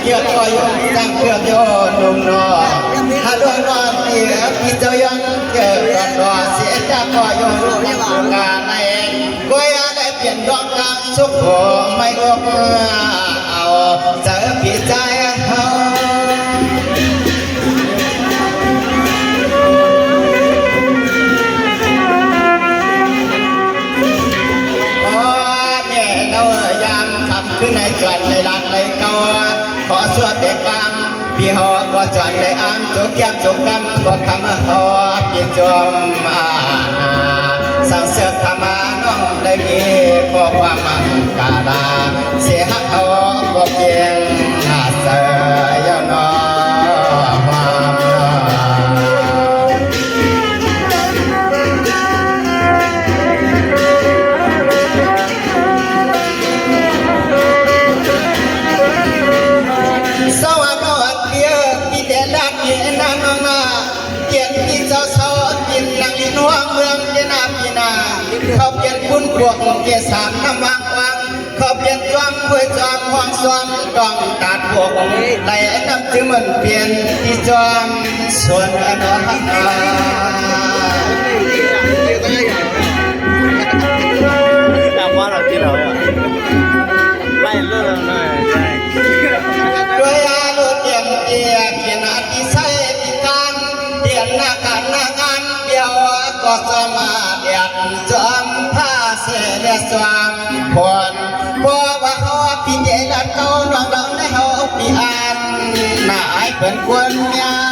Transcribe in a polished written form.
เกี่ยวกับยงจังเกี่ยวโยนุ่มนอถ้าดวงนอนเสียพี่เจ้ายังเกิดก่อนรอเสียจากก่อยงรู้ไม่ว่าการในก็ยังได้เปลี่ยนดวงกลางสุขหัวไม่ออกเอาเจอพี่ใจเขาคือในจวนในหลังในเก่าขอสวดเด็กฟังพี่หอก็จวนในอ่างจุกเกียบจุกกันก็ทำหอพี่จอมสั่งเสือกธรรมาน้องได้มีข้อความมังกาลาเสียหักเขาก็เพียงเสือยนอเขาเปลี่ยนคุณพวกเกียรสามน้ำวังวังเขาเปลี่ยนจวงเพื่อจวงห้องสวงดองตัดพวกไหลน้ำจึงมันเปลี่ยนที่จวงส่วนอนอหักตามว่าเราที่เราไล่เรื่องเลยด้วยอาลุเตียมเตียเขียนอาทิไซติการเตียนหน้าการหน้างานเดียวก็จะมาเดียดจอมผ้าเสียเดือดสว่างพรบัวว่าเขาปีเจดัดเขาน้องดองในเขาปีอันหน้าไอ้เปิ่นควรเนี่ย